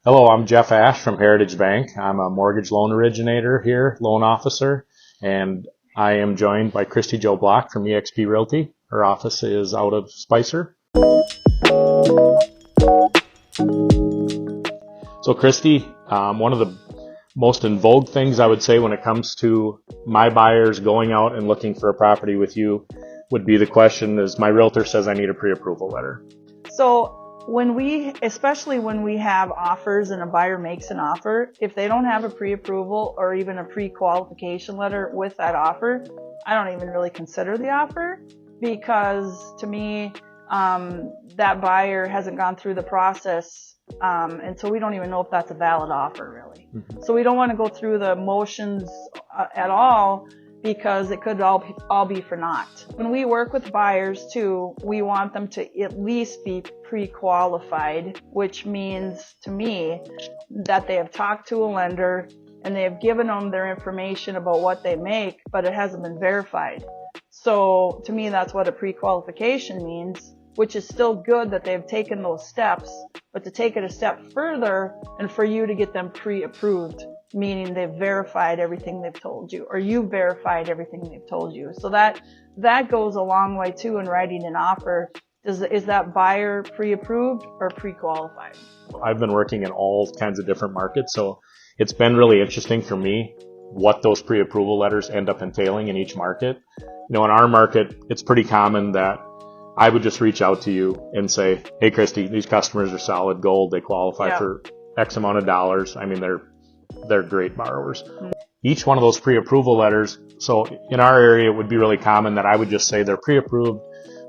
Hello, I'm Jeff Asche from Heritage Bank. I'm a mortgage loan originator here, loan officer, and I am joined by Kristi Jo Block from eXp Realty. Her office is out of Spicer. So Kristi, one of the most in vogue things I would say when it comes to my buyers going out and looking for a property with you would be the question is, my realtor says I need a pre-approval letter. So especially when we have offers and a buyer makes an offer, if they don't have a pre-approval or even a pre-qualification letter with that offer, I don't even really consider the offer, because to me, that buyer hasn't gone through the process, and so we don't even know if that's a valid offer really. Mm-hmm. So we don't want to go through the motions at all, because it could all be for naught. When we work with buyers too, we want them to at least be pre-qualified, which means to me that they have talked to a lender and they have given them their information about what they make, but it hasn't been verified. So to me, that's what a pre-qualification means, which is still good that they've taken those steps, but to take it a step further and for you to get them pre-approved, meaning they've verified everything they've told you, or you've verified everything they've told you. So that goes a long way too in writing an offer. Is that buyer pre-approved or pre-qualified? I've been working in all kinds of different markets, so it's been really interesting for me what those pre-approval letters end up entailing in each market. In our market, it's pretty common that I would just reach out to you and say, hey, Kristi, these customers are solid gold. They qualify for X amount of dollars. I mean, they're great borrowers. Mm-hmm. Each one of those pre-approval letters, so in our area, it would be really common that I would just say they're pre-approved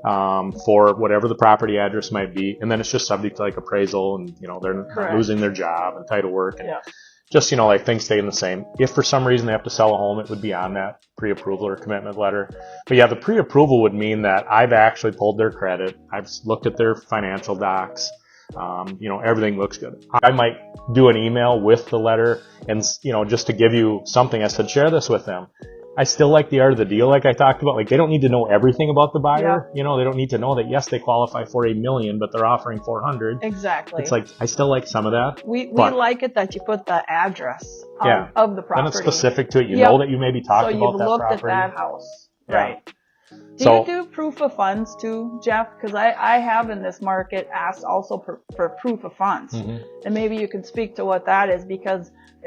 for whatever the property address might be, and then it's just subject to like appraisal, and they're not losing their job and title work, and just like things staying the same. If for some reason they have to sell a home, it would be on that pre-approval or commitment letter. But yeah, the pre-approval would mean that I've actually pulled their credit, I've looked at their financial docs, everything looks good. I might do an email with the letter, and just to give you something, I said share this with them. I still like the art of the deal, like I talked about. Like, they don't need to know everything about the buyer. They don't need to know that yes, they qualify for $1 million, but they're offering 400. Exactly. It's like I still like some of that. We like it that you put the address of the property. Then it's specific to it. You know that you may be talking about that property. So you've looked at that house, right? Do you do proof of funds too, Jeff? Because I have in this market asked also for proof of funds. Mm-hmm. And maybe you can speak to what that is,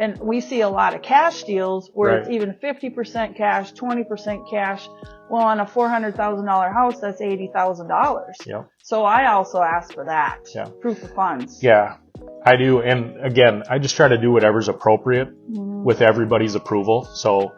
and we see a lot of cash deals where it's even 50% cash, 20% cash. Well, on a $400,000 house, that's $80,000. Yep. So I also ask for that, proof of funds. Yeah, I do. And again, I just try to do whatever's appropriate with everybody's approval. So,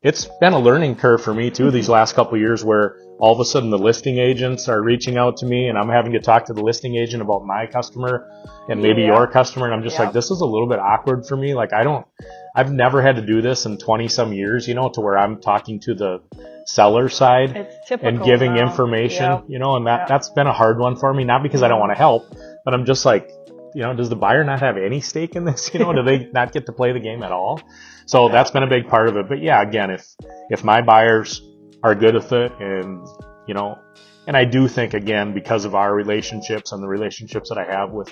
it's been a learning curve for me too these last couple of years, where all of a sudden the listing agents are reaching out to me and I'm having to talk to the listing agent about my customer and maybe your customer. And I'm just like, this is a little bit awkward for me. Like, I've never had to do this in 20 some years, to where I'm talking to the seller side and giving information, and that's been a hard one for me. Not because I don't want to help, but I'm just like, does the buyer not have any stake in this? Do they not get to play the game at all? So that's been a big part of it. But yeah, again, if my buyers are good with it, and and I do think, again, because of our relationships and the relationships that I have with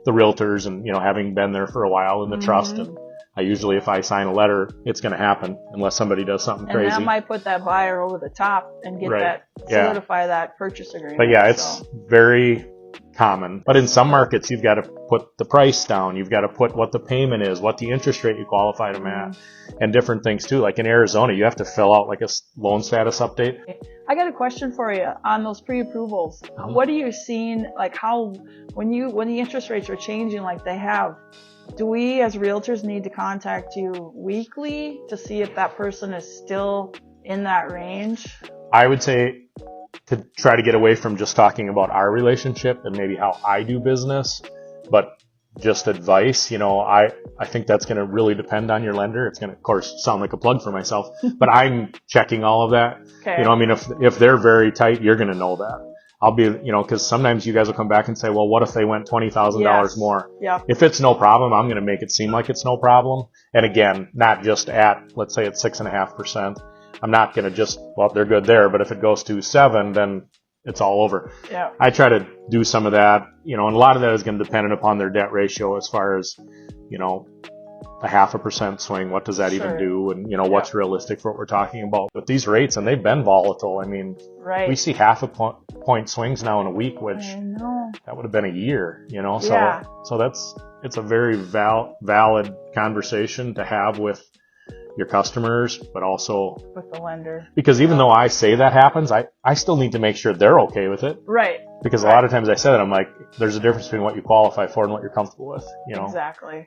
the realtors, and having been there for a while in the trust, and I usually, if I sign a letter, it's going to happen unless somebody does something crazy. And that might put that buyer over the top and get solidify that purchase agreement. But yeah, it's very common. But in some markets, you've got to put the price down. You've got to put what the payment is, what the interest rate you qualify them at, and different things too. Like in Arizona, you have to fill out like a loan status update. I got a question for you on those pre-approvals. What are you seeing, like when the interest rates are changing like they have, do we as realtors need to contact you weekly to see if that person is still in that range? I would say to try to get away from just talking about our relationship and maybe how I do business, but just advice. I think that's going to really depend on your lender. It's going to, of course, sound like a plug for myself, but I'm checking all of that. Okay. If they're very tight, you're going to know that. I'll be, because sometimes you guys will come back and say, well, what if they went $20,000 more? Yeah. If it's no problem, I'm going to make it seem like it's no problem. And again, not just at, let's say it's 6.5%. I'm not going to just, well, they're good there, but if it goes to 7, then it's all over. Yeah. I try to do some of that, and a lot of that is going to depend upon their debt ratio as far as, a 0.5% swing. What does that even do? And, what's realistic for what we're talking about. But these rates, and they've been volatile. I mean, we see 0.5 point swings now in a week, which that would have been a year, So it's a very valid conversation to have with your customers, but also with the lender. Because even though I say that happens, I still need to make sure they're okay with it. Right. Because a lot of times I say that, I'm like, there's a difference between what you qualify for and what you're comfortable with, Exactly.